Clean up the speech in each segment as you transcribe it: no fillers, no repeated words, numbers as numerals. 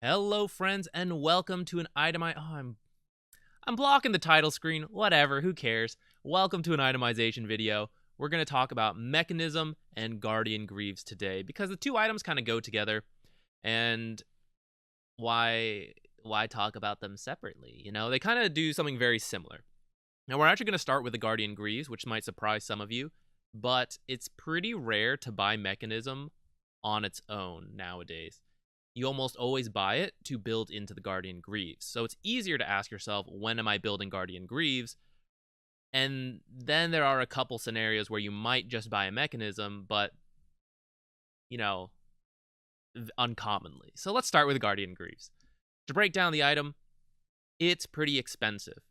Hello, friends, and welcome to an I'm blocking the title screen. Whatever, who cares? Welcome to an itemization video. We're going to talk about Mekansm and Guardian Greaves today because the two items kind of go together. And why talk about them separately? They kind of do something very similar. Now, we're actually going to start with the Guardian Greaves, which might surprise some of you, but it's pretty rare to buy Mekansm on its own nowadays. You almost always buy it to build into the Guardian Greaves. So it's easier to ask yourself, when am I building Guardian Greaves? And then there are a couple scenarios where you might just buy a Mekansm, but, you know, uncommonly. So let's start with Guardian Greaves. To break down the item, it's pretty expensive.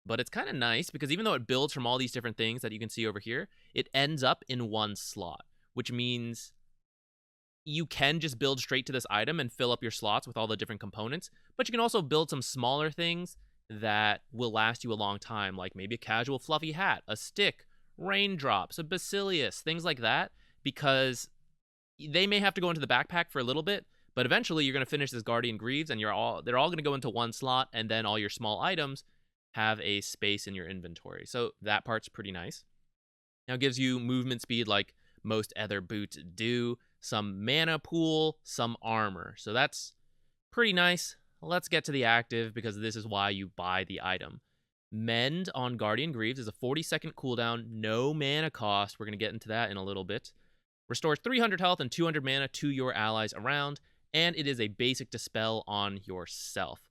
But it's kind of nice because even though it builds from all these different things that you can see over here, it ends up in one slot, which means you can just build straight to this item and fill up your slots with all the different components, but you can also build some smaller things that will last you a long time, like maybe a casual fluffy hat, a stick, raindrops, a basilius, things like that, because they may have to go into the backpack for a little bit, but eventually you're going to finish this Guardian Greaves and they're all going to go into one slot, and then all your small items have a space in your inventory. So that part's pretty nice. Now it gives you movement speed like most other boots do, some mana pool, some armor. So that's pretty nice. Let's get to the active because this is why you buy the item. Mend on Guardian Greaves is a 40-second cooldown, no mana cost. We're going to get into that in a little bit. Restores 300 health and 200 mana to your allies around, and it is a basic dispel on yourself.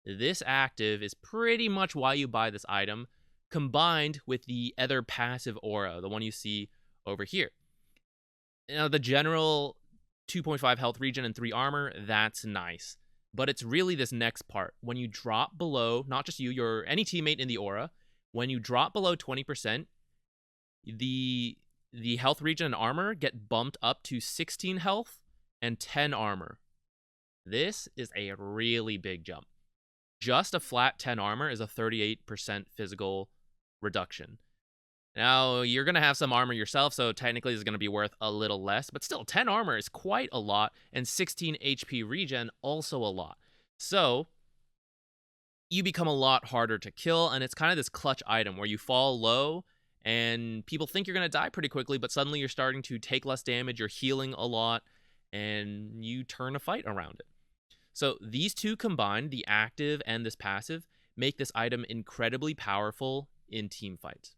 This active is pretty much why you buy this item, combined with the other passive aura, the one you see over here. Now, the general 2.5 health regen and 3 armor, that's nice. But it's really this next part. When you drop below, not just you, any teammate in the aura, when you drop below 20%, the health regen and armor get bumped up to 16 health and 10 armor. This is a really big jump. Just a flat 10 armor is a 38% physical reduction. Now, you're going to have some armor yourself, so technically it's going to be worth a little less, but still, 10 armor is quite a lot, and 16 HP regen also a lot. So, you become a lot harder to kill, and it's kind of this clutch item where you fall low, and people think you're going to die pretty quickly, but suddenly you're starting to take less damage, you're healing a lot, and you turn a fight around it. So these two combined, the active and this passive, make this item incredibly powerful in team fights.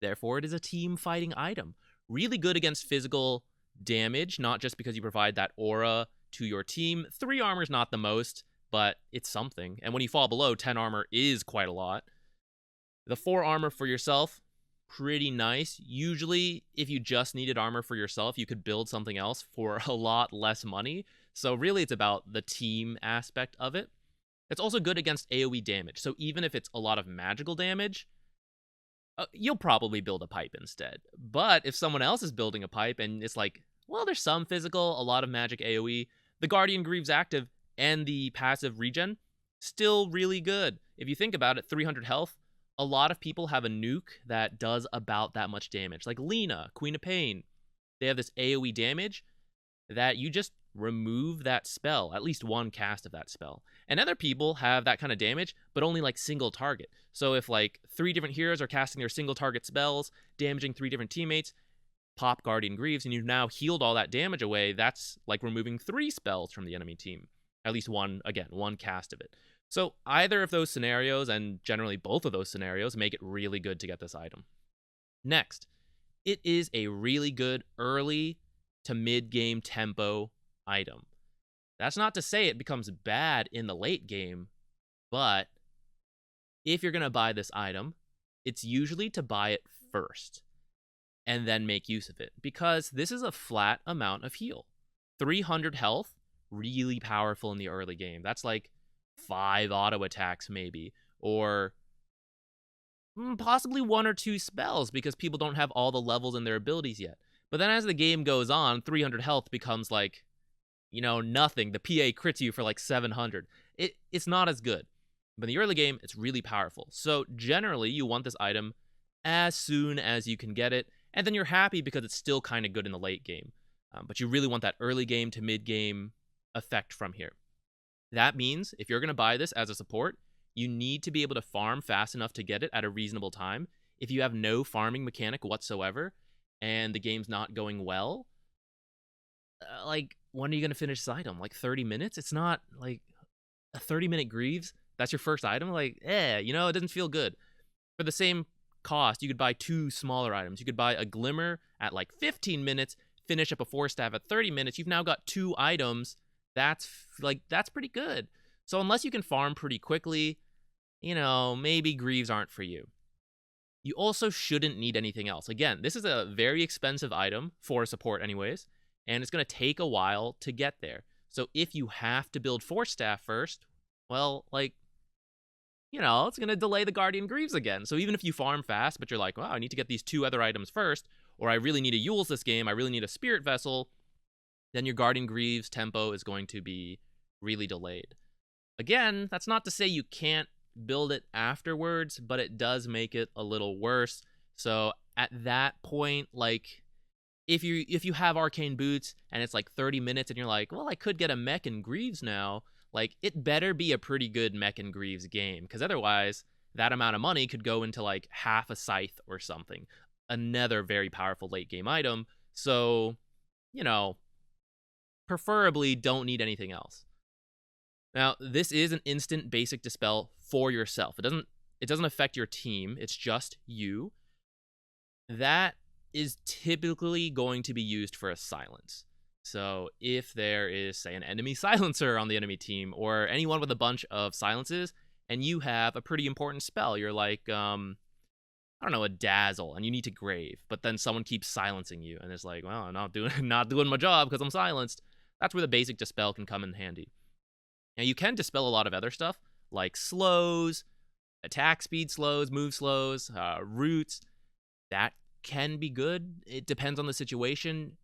Therefore, it is a team fighting item. Really good against physical damage, not just because you provide that aura to your team. 3 armor is not the most, but it's something. And when you fall below, 10 armor is quite a lot. The 4 armor for yourself, pretty nice. Usually, if you just needed armor for yourself, you could build something else for a lot less money. So really, it's about the team aspect of it. It's also good against AoE damage. So even if it's a lot of magical damage, you'll probably build a pipe instead. But if someone else is building a pipe and it's like, well, there's some physical, a lot of magic AoE, the Guardian Greaves active and the passive regen, still really good. If you think about it, 300 health, a lot of people have a nuke that does about that much damage. Like Lena, Queen of Pain, they have this AoE damage that you just remove that spell, at least one cast of that spell. And other people have that kind of damage, but only like single target. So if like 3 different heroes are casting their single target spells, damaging 3 different teammates, pop Guardian Greaves, and you've now healed all that damage away, that's like removing 3 spells from the enemy team. At least one cast of it. So either of those scenarios, and generally both of those scenarios, make it really good to get this item. Next, it is a really good early to mid-game tempo item. That's not to say it becomes bad in the late game, but if you're going to buy this item, it's usually to buy it first and then make use of it, because this is a flat amount of heal. 300 health, really powerful in the early game. That's like 5 auto attacks maybe, or possibly 1 or 2 spells because people don't have all the levels in their abilities yet. But then as the game goes on, 300 health becomes like, nothing. The PA crits you for like 700. It's not as good. But in the early game, it's really powerful. So generally, you want this item as soon as you can get it, and then you're happy because it's still kind of good in the late game. But you really want that early game to mid game effect from here. That means if you're going to buy this as a support, you need to be able to farm fast enough to get it at a reasonable time. If you have no farming mechanic whatsoever and the game's not going well, like, when are you going to finish this item? Like 30 minutes? It's not like a 30-minute Greaves. That's your first item? Like, it doesn't feel good. For the same cost, you could buy 2 smaller items. You could buy a Glimmer at like 15 minutes, finish up a 4-staff at 30 minutes. You've now got 2 items. That's pretty good. So unless you can farm pretty quickly, maybe Greaves aren't for you. You also shouldn't need anything else. Again, this is a very expensive item for support anyways, and it's going to take a while to get there. So if you have to build 4-staff first, well, it's going to delay the Guardian Greaves again. So even if you farm fast, but you're like, wow, I need to get these 2 other items first, or I really need a Yules this game, I really need a Spirit Vessel, then your Guardian Greaves tempo is going to be really delayed. Again, that's not to say you can't build it afterwards, but it does make it a little worse. So at that point, like, if you have Arcane Boots and it's like 30 minutes and you're like, well, I could get a Mech and Greaves now, like, it better be a pretty good Mech and Greaves game, because otherwise that amount of money could go into like half a Scythe or something, another very powerful late game item. So, preferably don't need anything else. Now, this is an instant basic dispel for yourself. It doesn't affect your team. It's just you. That is typically going to be used for a silence. So if there is, say, an enemy silencer on the enemy team, or anyone with a bunch of silences, and you have a pretty important spell, you're like, a dazzle, and you need to grave, but then someone keeps silencing you, and it's like, well, I'm not doing my job because I'm silenced. That's where the basic dispel can come in handy. Now, you can dispel a lot of other stuff, like slows, attack speed slows, move slows, roots. That can be good. It depends on the situation.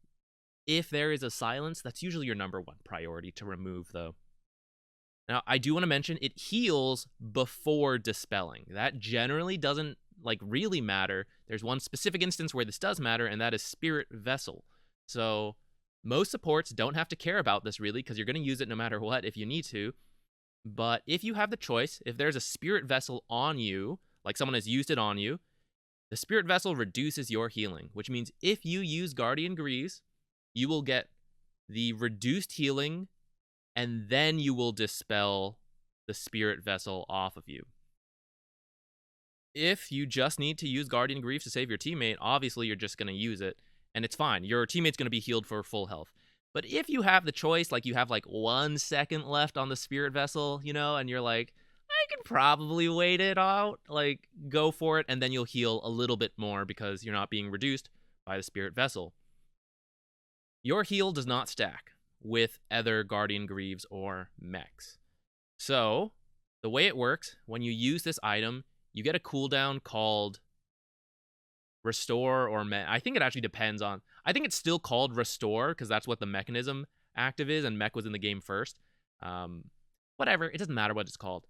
If there is a silence, that's usually your number 1 priority to remove, though. Now, I do want to mention it heals before dispelling. That generally doesn't, really matter. There's one specific instance where this does matter, and that is Spirit Vessel. So most supports don't have to care about this, really, because you're going to use it no matter what if you need to. But if you have the choice, if there's a Spirit Vessel on you, like someone has used it on you, the Spirit Vessel reduces your healing, which means if you use Guardian Greaves, you will get the reduced healing, and then you will dispel the Spirit Vessel off of you. If you just need to use Guardian Greaves to save your teammate, obviously you're just going to use it, and it's fine. Your teammate's going to be healed for full health. But if you have the choice, like you have 1 second left on the Spirit Vessel, and you're like, I can probably wait it out, go for it, and then you'll heal a little bit more because you're not being reduced by the Spirit Vessel. Your heal does not stack with other Guardian Greaves or mechs. So, the way it works, when you use this item, you get a cooldown called Restore or Mech. I think it actually depends on... I think it's still called Restore, because that's what the Mekansm active is, and Mech was in the game first. Whatever, it doesn't matter what it's called.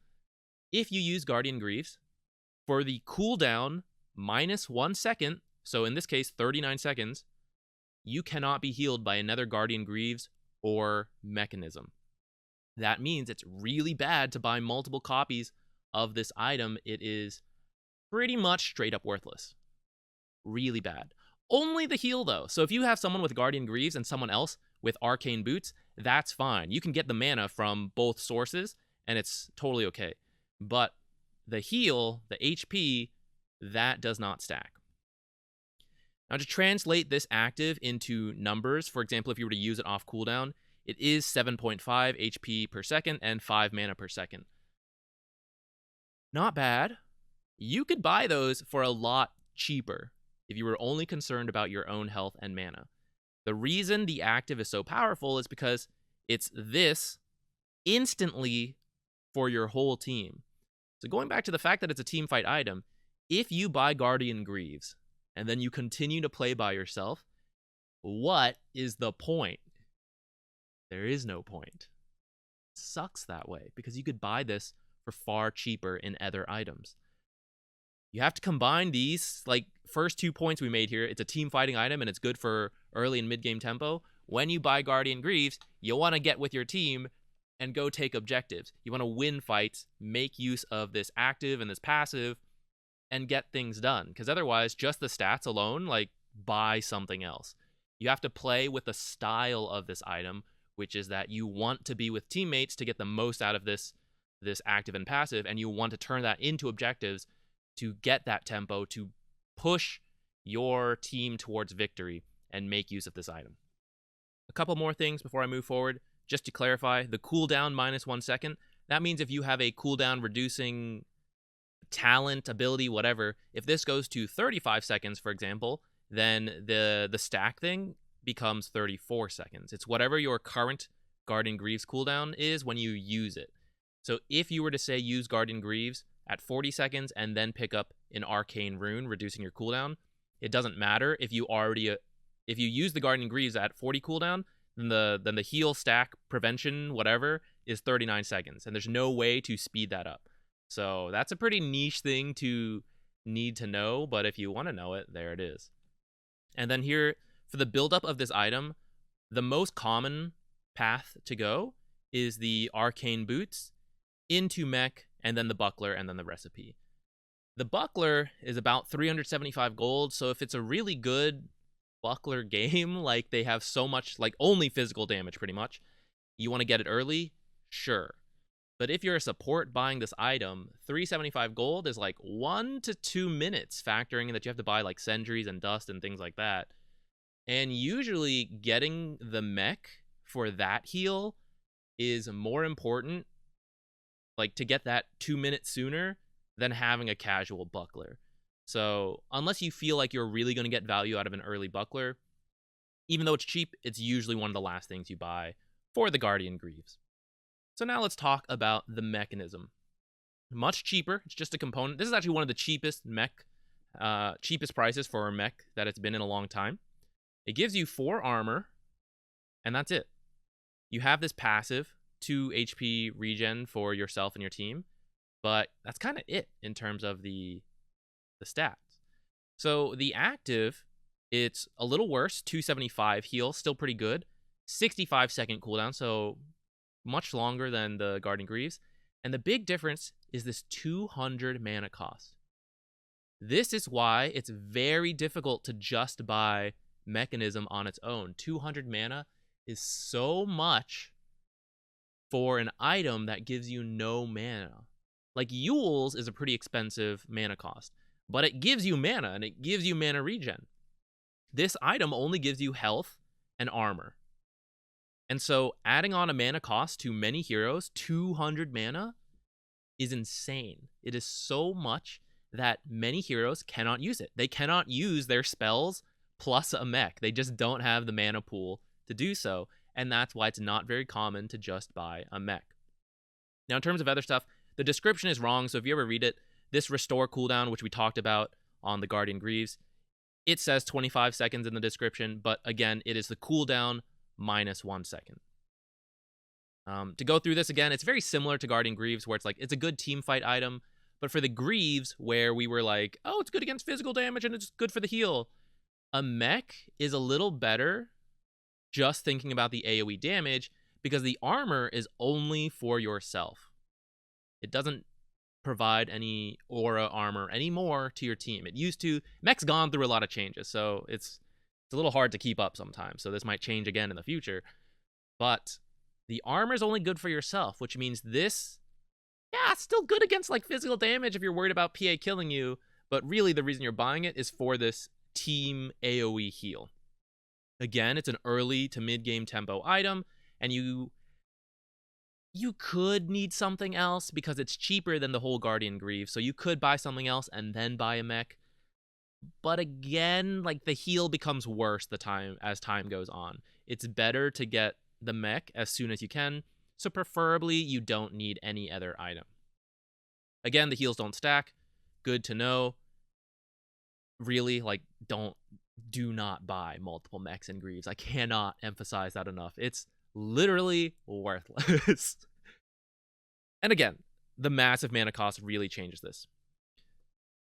If you use Guardian Greaves, for the cooldown minus 1 second, so in this case 39 seconds, you cannot be healed by another Guardian Greaves or Mekansm. That means it's really bad to buy multiple copies of this item. It is pretty much straight up worthless. Really bad. Only the heal, though. So if you have someone with Guardian Greaves and someone else with Arcane Boots, that's fine. You can get the mana from both sources, and it's totally okay. But the heal, the HP, that does not stack. Now, to translate this active into numbers, for example, if you were to use it off cooldown, it is 7.5 HP per second and 5 mana per second. Not bad. You could buy those for a lot cheaper if you were only concerned about your own health and mana. The reason the active is so powerful is because it's this instantly for your whole team. So going back to the fact that it's a team fight item, if you buy Guardian Greaves and then you continue to play by yourself, what is the point? There is no point. It sucks that way because you could buy this for far cheaper in other items. You have to combine these, first 2 points we made here. It's a team fighting item and it's good for early and mid-game tempo. When you buy Guardian Greaves, you want to get with your team and go take objectives. You want to win fights, make use of this active and this passive, and get things done. Because otherwise, just the stats alone, like, buy something else. You have to play with the style of this item, which is that you want to be with teammates to get the most out of this active and passive, and you want to turn that into objectives to get that tempo, to push your team towards victory and make use of this item. A couple more things before I move forward. Just to clarify, the cooldown -1 second, that means if you have a cooldown reducing talent, ability, whatever, if this goes to 35 seconds, for example, then the stack thing becomes 34 seconds. It's whatever your current Guardian Greaves cooldown is when you use it. So if you were to say use Guardian Greaves at 40 seconds and then pick up an Arcane Rune, reducing your cooldown, it doesn't matter if you use the Guardian Greaves at 40 cooldown, then the heal, stack, prevention, whatever, is 39 seconds. And there's no way to speed that up. So that's a pretty niche thing to need to know, but if you want to know it, there it is. And then here, for the buildup of this item, the most common path to go is the Arcane Boots into Mech, and then the Buckler, and then the Recipe. The Buckler is about 375 gold, so if it's a really good Buckler game, like they have so much, like only physical damage pretty much, you want to get it early, sure. But if you're a support buying this item, 375 gold is like 1 to 2 minutes, factoring in that you have to buy like sentries and dust and things like that. And usually getting the mech for that heal is more important, like to get that 2 minutes sooner than having a casual Buckler. So unless you feel like you're really going to get value out of an early Buckler, even though it's cheap, it's usually one of the last things you buy for the Guardian Greaves. So now let's talk about the mechanism. Much cheaper. It's just a component. This is actually one of the cheapest cheapest prices for a mech that it's been in a long time. It gives you 4 armor, and that's it. You have this passive, 2 HP regen for yourself and your team, but that's kind of it in terms of the stats. So the active, it's a little worse, 275 heal, still pretty good. 65 second cooldown, so much longer than the Guardian Greaves. And the big difference is this 200 mana cost. This is why it's very difficult to just buy Mekansm on its own. 200 mana is so much for an item that gives you no mana. Like Yule's is a pretty expensive mana cost, but it gives you mana and it gives you mana regen. This item only gives you health and armor. And so adding on a mana cost to many heroes, 200 mana, is insane. It is so much that many heroes cannot use it. They cannot use their spells plus a mech. They just don't have the mana pool to do so, and that's why it's not very common to just buy a mech. Now, in terms of other stuff, the description is wrong, so if you ever read it, this restore cooldown, which we talked about on the Guardian Greaves, it says 25 seconds in the description, but again, it is the cooldown -1 second. To go through this again, it's very similar to Guardian Greaves, where it's like, it's a good team fight item, but for the Greaves, where we were like, oh, it's good against physical damage and it's good for the heal, a mech is a little better just thinking about the AoE damage, because the armor is only for yourself. It doesn't provide any aura armor anymore to your team. It used to. Mech's gone through a lot of changes, so it's a little hard to keep up sometimes, so this might change again in the future. But the armor is only good for yourself, which means this, yeah, it's still good against like physical damage if you're worried about PA killing you, but really the reason you're buying it is for this team AoE heal. Again, it's an early to mid-game tempo item, and you could need something else because it's cheaper than the whole Guardian Greaves, so you could buy something else and then buy a mech. But again, like, the heal becomes worse as time goes on. It's better to get the mech as soon as you can, so preferably you don't need any other item. Again, the heals don't stack. Good to know. Really, like, do not buy multiple mechs and Greaves. I cannot emphasize that enough. It's literally worthless. And again, the massive mana cost really changes this.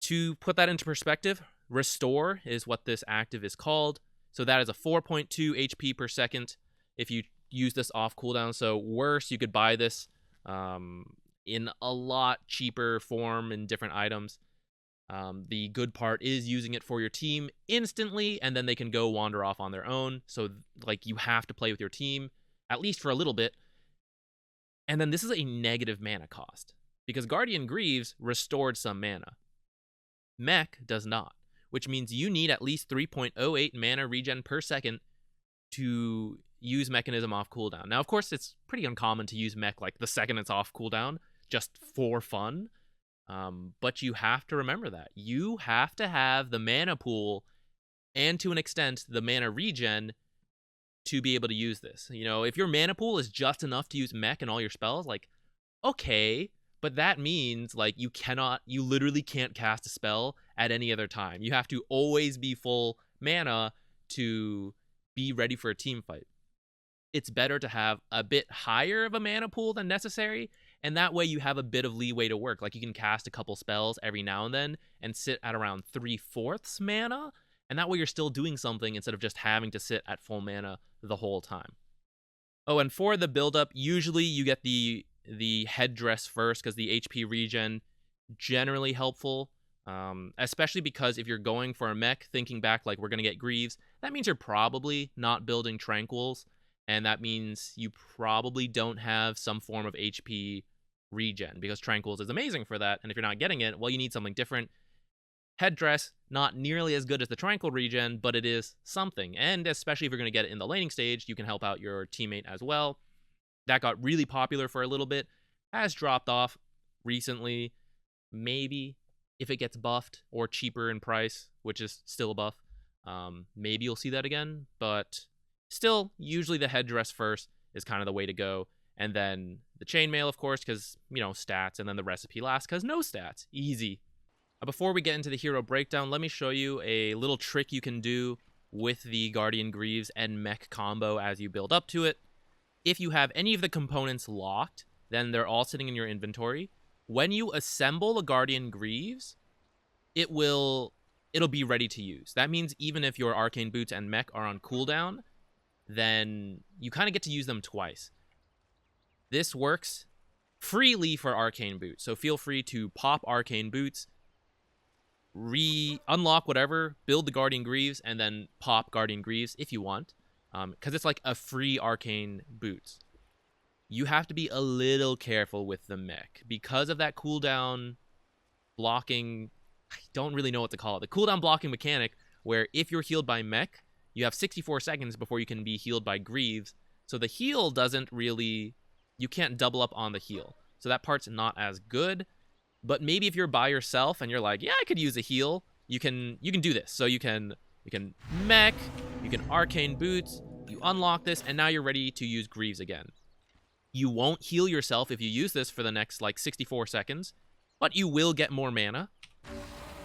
To put that into perspective, Restore is what this active is called. So that is a 4.2 HP per second. If you use this off cooldown. So worse, you could buy this in a lot cheaper form in different items. The good part is using it for your team instantly, and then they can go wander off on their own. So, like, you have to play with your team, at least for a little bit. And then this is a negative mana cost, because Guardian Greaves restored some mana. Mech does not, which means you need at least 3.08 mana regen per second to use Mekansm off cooldown. Now, of course, it's pretty uncommon to use Mech like the second it's off cooldown, just for fun. But you have to remember that. You have to have the mana pool and, to an extent, the mana regen to be able to use this. You know, if your mana pool is just enough to use Mech and all your spells, like, okay, but that means, like, you literally can't cast a spell at any other time. You have to always be full mana to be ready for a team fight. It's better to have a bit higher of a mana pool than necessary, and that way you have a bit of leeway to work. Like, you can cast a couple spells every now and then and sit at around 3/4 mana, and that way you're still doing something instead of just having to sit at full mana the whole time. Oh, and for the build-up, usually you get the headdress first, because the HP regen generally helpful, especially because if you're going for a mech, thinking back like we're going to get Greaves, that means you're probably not building Tranquils, and that means you probably don't have some form of HP regen, because Tranquils is amazing for that, and if you're not getting it, well, you need something different. Headdress, not nearly as good as the Tranquil regen, but it is something, and especially if you're going to get it in the laning stage, you can help out your teammate as well. That got really popular for a little bit, has dropped off recently. Maybe if it gets buffed or cheaper in price, which is still a buff, maybe you'll see that again, but still, usually the headdress first is kind of the way to go, and then the chainmail, of course, because, you know, stats, and then the recipe last, because no stats. Easy. Before we get into the hero breakdown, let me show you a little trick you can do with the Guardian Greaves and Mech combo as you build up to it. If you have any of the components locked, then they're all sitting in your inventory. When you assemble a Guardian Greaves, it'll be ready to use. That means even if your Arcane Boots and Mech are on cooldown, then you kind of get to use them twice. This works freely for Arcane Boots, so feel free to pop Arcane Boots, unlock whatever, build the Guardian Greaves, and then pop Guardian Greaves if you want, because it's like a free Arcane Boots. You have to be a little careful with the Mech because of that cooldown blocking. I don't really know what to call it. The cooldown blocking mechanic, where if you're healed by Mech, you have 64 seconds before you can be healed by Greaves. So the heal doesn't really, you can't double up on the heal. So that part's not as good. But maybe if you're by yourself and you're like, yeah, I could use a heal, you can do this. So you can Mech, you can Arcane Boots, you unlock this, and now you're ready to use Greaves again. You won't heal yourself if you use this for the next, like, 64 seconds, but you will get more mana.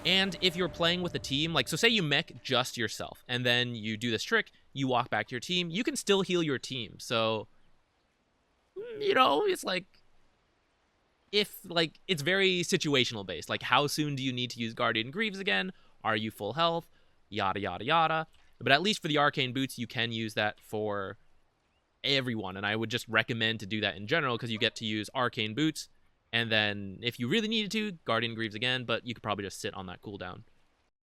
And if you're playing with a team, like, so say you Mech just yourself, and then you do this trick, you walk back to your team, you can still heal your team. So, you know, it's like, it's very situational based. Like, how soon do you need to use Guardian Greaves again? Are you full health? Yada, yada, yada. But at least for the Arcane Boots, you can use that for everyone, and I would just recommend to do that in general, because you get to use Arcane Boots, and then if you really needed to, Guardian Greaves again, but you could probably just sit on that cooldown.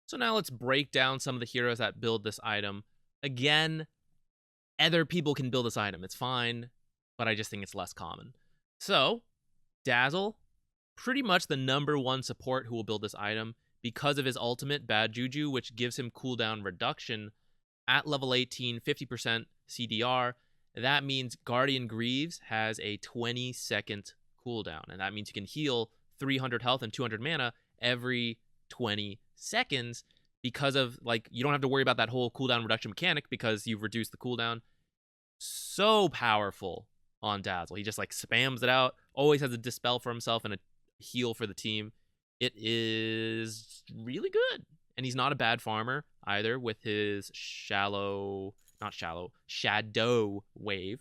So now let's break down some of the heroes that build this item. Again, other people can build this item. It's fine, but I just think it's less common. So, Dazzle, pretty much the #1 support who will build this item because of his ultimate, Bad Juju, which gives him cooldown reduction at level 18, 50% CDR. That means Guardian Greaves has a 20-second cooldown, and that means you can heal 300 health and 200 mana every 20 seconds because of, like, you don't have to worry about that whole cooldown reduction mechanic because you've reduced the cooldown. So powerful on Dazzle. He just, like, spams it out, always has a dispel for himself and a heal for the team. It is really good. And he's not a bad farmer either with his shadow wave.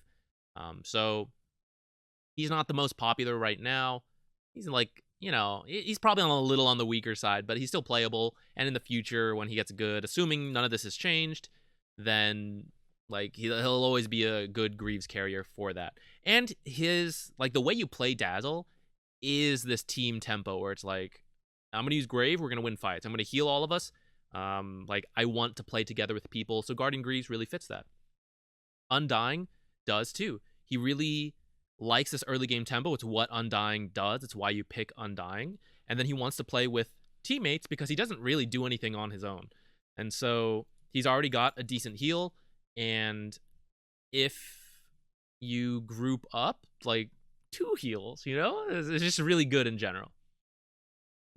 So he's not the most popular right now. He's like, you know, he's probably a little on the weaker side, but he's still playable. And in the future, when he gets good, assuming none of this has changed, then Like he'll always be a good Greaves carrier for that. And his like the way you play Dazzle is this team tempo where it's like, I'm gonna use Grave, we're gonna win fights. I'm gonna heal all of us. Like I want to play together with people. So Guardian Greaves really fits that. Undying does too. He really likes this early game tempo. It's what Undying does. It's why you pick Undying. And then he wants to play with teammates because he doesn't really do anything on his own. And so he's already got a decent heal. And if you group up like 2 heals, it's just really good in general.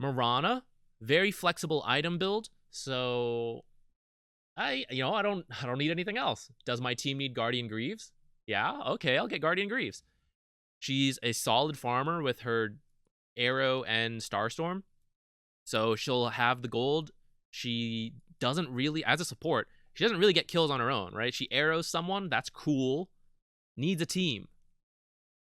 Mirana, very flexible item build. So I don't need anything else. Does my team need Guardian Greaves? Yeah, okay, I'll get Guardian Greaves. She's a solid farmer with her Arrow and Starstorm. So she'll have the gold. She doesn't really, as a support, she doesn't really get kills on her own, right? She arrows someone, that's cool. Needs a team.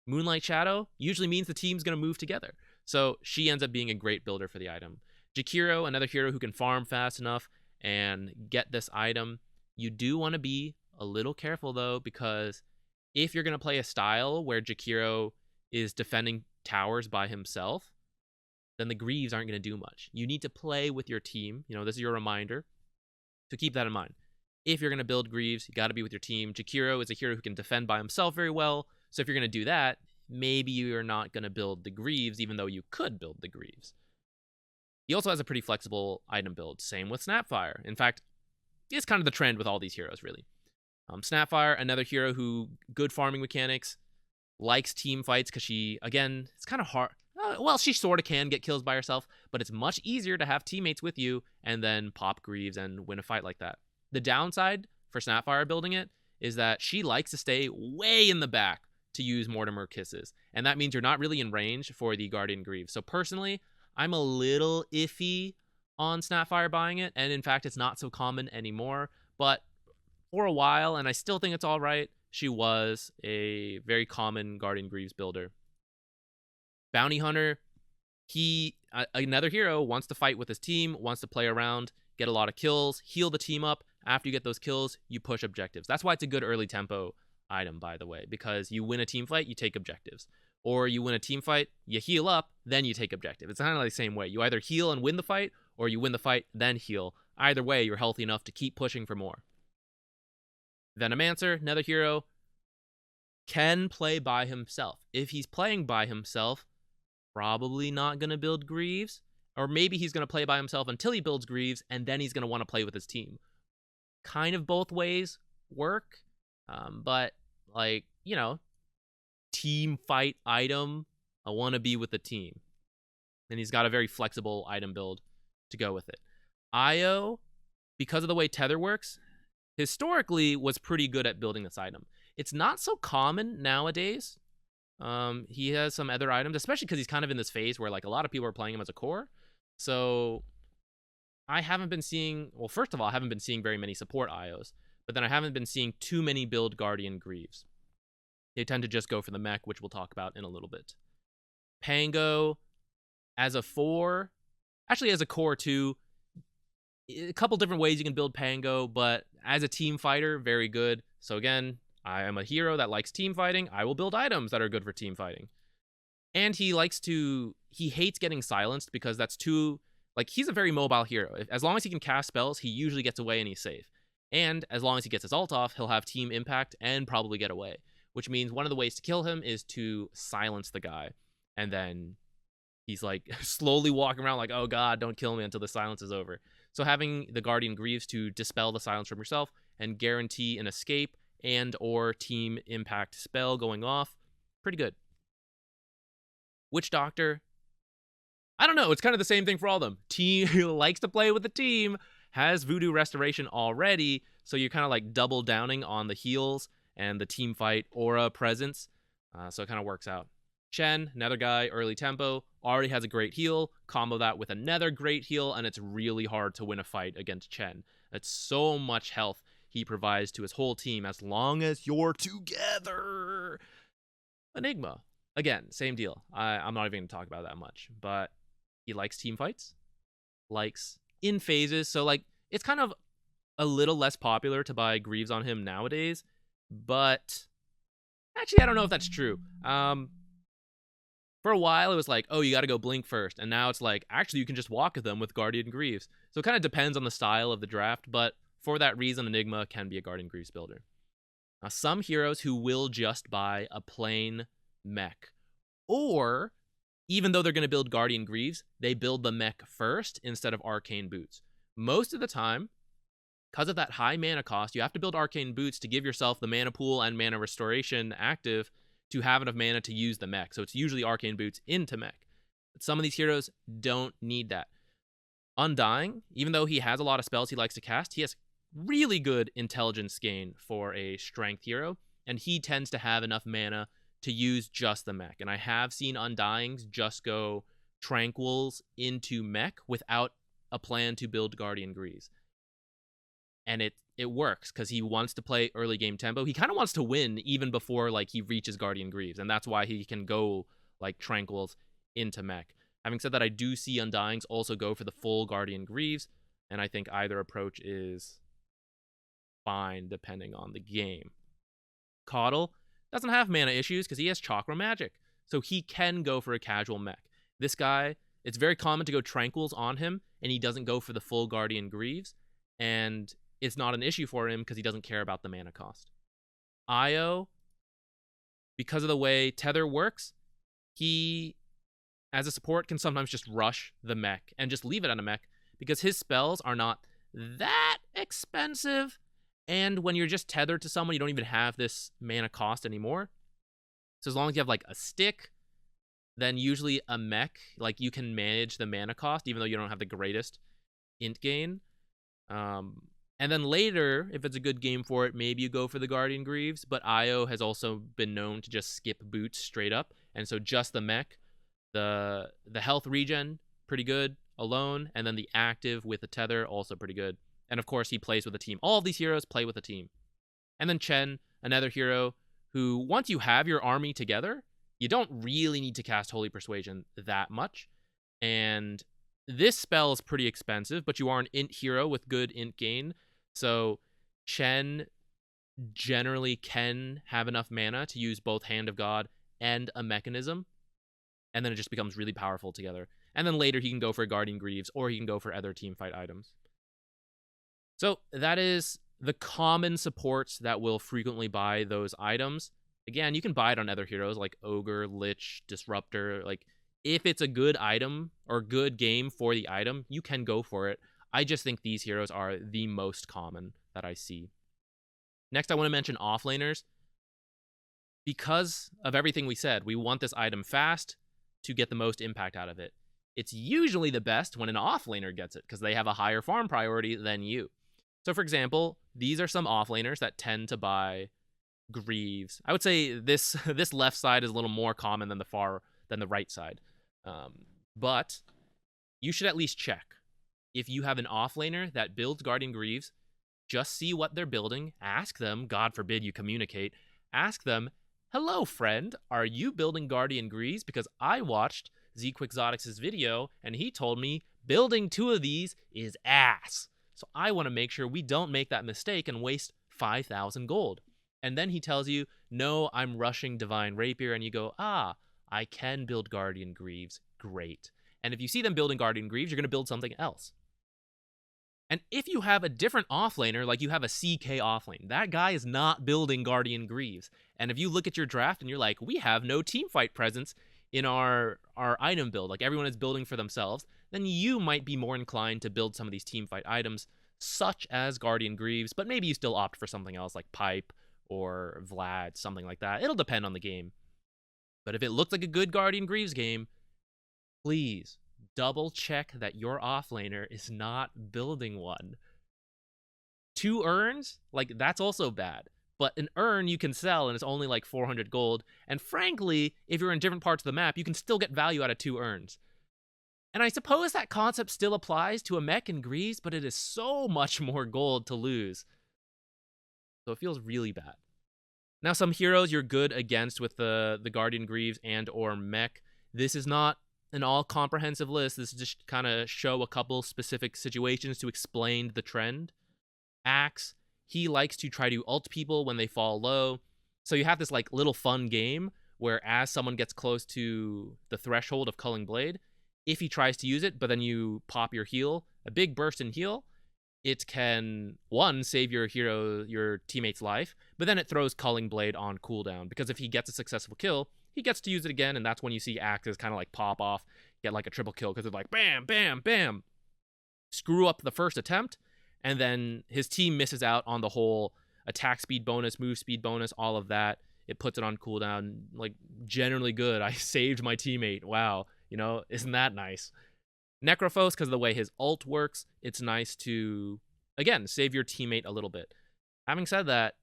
Moonlight Shadow usually means the team's going to move together. So she ends up being a great builder for the item. Jakiro, another hero who can farm fast enough and get this item. You do want to be a little careful, though, because if you're going to play a style where Jakiro is defending towers by himself, then the Greaves aren't going to do much. You need to play with your team. This is your reminder. So keep that in mind. If you're going to build Greaves, you got to be with your team. Jakiro is a hero who can defend by himself very well. So if you're going to do that, maybe you're not going to build the Greaves, even though you could build the Greaves. He also has a pretty flexible item build. Same with Snapfire. In fact, it's kind of the trend with all these heroes, really. Snapfire, another hero who good farming mechanics, likes team fights because she, again, it's kind of hard. Well, she sort of can get kills by herself, but it's much easier to have teammates with you and then pop Greaves and win a fight like that. The downside for Snapfire building it is that she likes to stay way in the back to use Mortimer Kisses, and that means you're not really in range for the Guardian Greaves. So personally, I'm a little iffy on Snapfire buying it, and in fact, it's not so common anymore, but for a while, and I still think it's all right, she was a very common Guardian Greaves builder. Bounty Hunter, another hero, wants to fight with his team, wants to play around, get a lot of kills, heal the team up. After you get those kills, you push objectives. That's why it's a good early tempo item, by the way, because you win a team fight, you take objectives. Or you win a team fight, you heal up, then you take objective. It's kind of like the same way. You either heal and win the fight, or you win the fight, then heal. Either way, you're healthy enough to keep pushing for more. Venomancer, another hero, can play by himself. If he's playing by himself, probably not going to build Greaves. Or maybe he's going to play by himself until he builds Greaves, and then he's going to want to play with his team. Kind of both ways work, but like, team fight item, I want to be with the team. And he's got a very flexible item build to go with it. Io, because of the way Tether works, historically was pretty good at building this item. It's not so common nowadays. He has some other items, especially because he's kind of in this phase where like a lot of people are playing him as a core. So I haven't been seeing, well, first of all, I haven't been seeing very many support IOs, but then I haven't been seeing too many build Guardian Greaves. They tend to just go for the mech, which we'll talk about in a little bit. Pango, as a 4, actually as a core 2, a couple different ways you can build Pango, but as a team fighter, very good. So again, I am a hero that likes team fighting. I will build items that are good for team fighting. And he hates getting silenced because that's too, like, he's a very mobile hero. As long as he can cast spells, he usually gets away and he's safe. And as long as he gets his ult off, he'll have team impact and probably get away. Which means one of the ways to kill him is to silence the guy. And then he's like slowly walking around like, oh god, don't kill me until the silence is over. So having the Guardian Greaves to dispel the silence from yourself and guarantee an escape and or team impact spell going off, pretty good. Witch Doctor, I don't know, it's kind of the same thing for all of them. Team who likes to play with the team, has Voodoo Restoration already, so you're kind of like double downing on the heals and the team fight aura presence, so it kind of works out. Chen, another guy, early tempo, already has a great heal, combo that with another great heal, and it's really hard to win a fight against Chen. That's so much health he provides to his whole team as long as you're together. Enigma, again, same deal. I'm not even going to talk about that much, but he likes team fights, likes in phases, so like it's kind of a little less popular to buy Greaves on him nowadays, but actually, I don't know if that's true. For a while, it was like, oh, you got to go Blink first. And now it's like, actually, you can just walk them with Guardian Greaves. So it kind of depends on the style of the draft, but for that reason, Enigma can be a Guardian Greaves builder. Now, some heroes who will just buy a plain mech, or even though they're going to build Guardian Greaves, they build the mech first instead of Arcane Boots. Most of the time, because of that high mana cost, you have to build Arcane Boots to give yourself the mana pool and mana restoration active to have enough mana to use the mech. So it's usually Arcane Boots into mech. But some of these heroes don't need that. Undying, even though he has a lot of spells he likes to cast, he has really good intelligence gain for a strength hero, and he tends to have enough mana to use just the mech. And I have seen Undyings just go Tranquils into mech without a plan to build Guardian Greaves. And it works because he wants to play early game tempo. He kind of wants to win even before like he reaches Guardian Greaves, and that's why he can go like Tranquils into mech. Having said that, I do see Undyings also go for the full Guardian Greaves, and I think either approach is fine depending on the game. Caudle doesn't have mana issues because he has Chakra Magic, so he can go for a casual mech. This guy, it's very common to go Tranquils on him, and he doesn't go for the full Guardian Greaves, and it's not an issue for him because he doesn't care about the mana cost. Io, because of the way Tether works, he, as a support, can sometimes just rush the mech and just leave it on a mech because his spells are not that expensive. And when you're just tethered to someone, you don't even have this mana cost anymore. So as long as you have like a stick, then usually a mech, like you can manage the mana cost, even though you don't have the greatest int gain. And then later, if it's a good game for it, maybe you go for the Guardian Greaves, but Io has also been known to just skip boots straight up, and so just the mech, the health regen, pretty good alone, and then the active with the tether, also pretty good. And of course, he plays with a team. All of these heroes play with a team. And then Chen, another hero who, once you have your army together, you don't really need to cast Holy Persuasion that much, and this spell is pretty expensive, but you are an int hero with good int gain. So Chen generally can have enough mana to use both Hand of God and a Mekansm. And then it just becomes really powerful together. And then later he can go for Guardian Greaves, or he can go for other teamfight items. So that is the common supports that will frequently buy those items. Again, you can buy it on other heroes like Ogre, Lich, Disruptor. Like, if it's a good item or good game for the item, you can go for it. I just think these heroes are the most common that I see. Next, I want to mention offlaners. Because of everything we said, we want this item fast to get the most impact out of it. It's usually the best when an offlaner gets it, because they have a higher farm priority than you. So, for example, these are some offlaners that tend to buy Greaves. I would say this left side is a little more common than the right side. But you should at least check. If you have an offlaner that builds Guardian Greaves, just see what they're building. Ask them, God forbid you communicate, ask them, hello, friend, are you building Guardian Greaves? Because I watched ZQuixotics' video, and he told me building 2 of these is ass. So I want to make sure we don't make that mistake and waste 5,000 gold. And then he tells you, no, I'm rushing Divine Rapier, and you go, I can build Guardian Greaves. Great. And if you see them building Guardian Greaves, you're going to build something else. And if you have a different offlaner, like you have a CK offlane, that guy is not building Guardian Greaves. And if you look at your draft and you're like, we have no teamfight presence in our item build, like everyone is building for themselves, then you might be more inclined to build some of these teamfight items, such as Guardian Greaves, but maybe you still opt for something else like Pipe or Vlad, something like that. It'll depend on the game. But if it looks like a good Guardian Greaves game, please double check that your offlaner is not building one. 2 urns? Like, that's also bad. But an urn you can sell and it's only like 400 gold. And frankly, if you're in different parts of the map, you can still get value out of 2 urns. And I suppose that concept still applies to a mech and Greaves, but it is so much more gold to lose. So it feels really bad. Now, some heroes you're good against with the Guardian Greaves and or mech. This is not an all-comprehensive list. This is just kind of show a couple specific situations to explain the trend. Axe, he likes to try to ult people when they fall low. So you have this like little fun game where as someone gets close to the threshold of Culling Blade, if he tries to use it, but then you pop your heal, a big burst in heal, it can, one, save your teammate's life, but then it throws Culling Blade on cooldown, because if he gets a successful kill, he gets to use it again, and that's when you see axes kind of like pop off, get like a triple kill, because it's like bam, bam, bam, screw up the first attempt, and then his team misses out on the whole attack speed bonus, move speed bonus, all of that. It puts it on cooldown, like generally good. I saved my teammate. Wow, isn't that nice? Necrophos, because of the way his ult works, it's nice to, again, save your teammate a little bit. Having said that,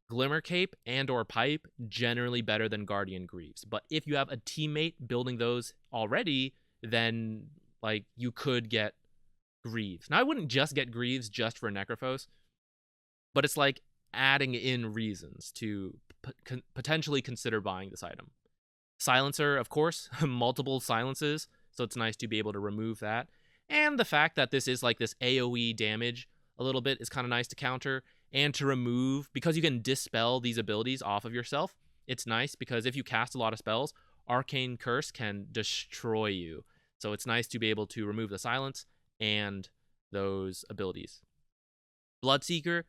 Glimmer Cape and or Pipe, generally better than Guardian Greaves. But if you have a teammate building those already, then like you could get Greaves. Now, I wouldn't just get Greaves just for Necrophos, but it's like adding in reasons to potentially consider buying this item. Silencer, of course, multiple silences, so it's nice to be able to remove that. And the fact that this is like this AoE damage a little bit is kind of nice to counter and to remove, because you can dispel these abilities off of yourself. It's nice because if you cast a lot of spells, Arcane Curse can destroy you. So it's nice to be able to remove the silence and those abilities. Bloodseeker,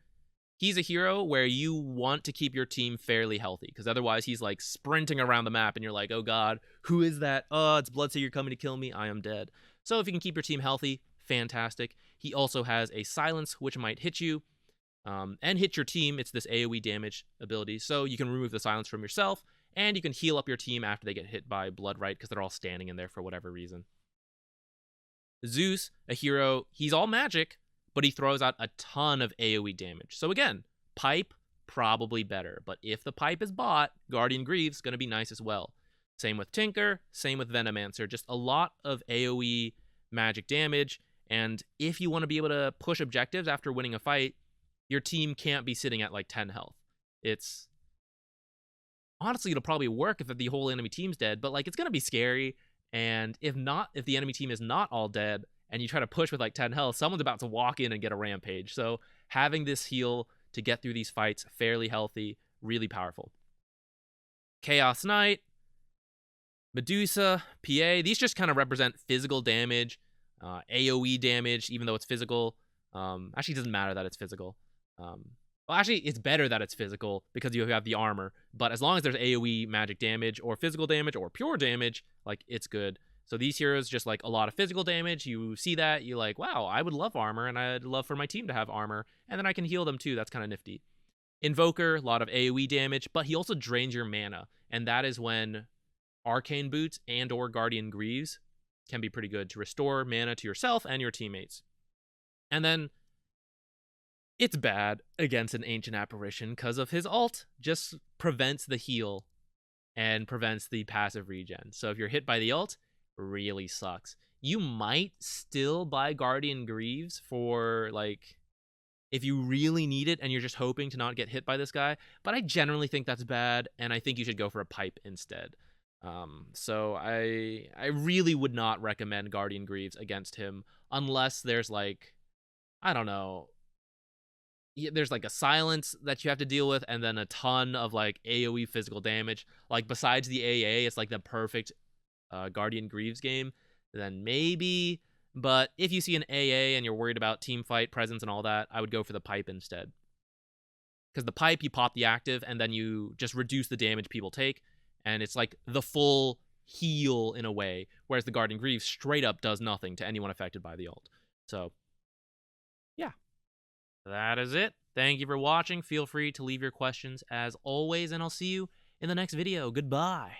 he's a hero where you want to keep your team fairly healthy, because otherwise he's like sprinting around the map and you're like, oh god, who is that? Oh, it's Bloodseeker coming to kill me. I am dead. So if you can keep your team healthy, fantastic. He also has a silence, which might hit you and hit your team. It's this AoE damage ability, so you can remove the silence from yourself, and you can heal up your team after they get hit by Bloodright, because they're all standing in there for whatever reason. Zeus, a hero, he's all magic, but he throws out a ton of AoE damage. So again, Pipe, probably better. But if the Pipe is bought, Guardian Greaves going to be nice as well. Same with Tinker, same with Venomancer. Just a lot of AoE magic damage. And if you want to be able to push objectives after winning a fight, your team can't be sitting at like 10 health. It's... honestly, it'll probably work if the whole enemy team's dead, but like it's going to be scary. And if the enemy team is not all dead, and you try to push with like 10 health, someone's about to walk in and get a rampage. So having this heal to get through these fights fairly healthy, really powerful. Chaos Knight, Medusa, PA, these just kind of represent physical damage, AoE damage, even though it's physical. Actually, it doesn't matter that it's physical. Well, actually, it's better that it's physical because you have the armor. But as long as there's AoE magic damage or physical damage or pure damage, like it's good. So these heroes just like a lot of physical damage. You see that, you're like, wow, I would love armor, and I'd love for my team to have armor, and then I can heal them too. That's kind of nifty. Invoker, a lot of AoE damage, but he also drains your mana, and that is when Arcane Boots and or Guardian Greaves can be pretty good to restore mana to yourself and your teammates. And then it's bad against an Ancient Apparition because of his ult just prevents the heal and prevents the passive regen. So if you're hit by the ult, really sucks. You might still buy Guardian Greaves for like if you really need it and you're just hoping to not get hit by this guy, but I generally think that's bad, and I think you should go for a Pipe instead. So I really would not recommend Guardian Greaves against him unless there's like, I don't know, there's like a silence that you have to deal with and then a ton of like AoE physical damage. Like besides the AA, it's like the perfect Guardian Greaves game, then maybe. But if you see an AA and you're worried about team fight presence and all that, I would go for the Pipe instead. Because the Pipe, you pop the active and then you just reduce the damage people take, and it's like the full heal in a way, whereas the Guardian Greaves straight up does nothing to anyone affected by the ult. So yeah, that is it. Thank you for watching. Feel free to leave your questions as always, and I'll see you in the next video. Goodbye.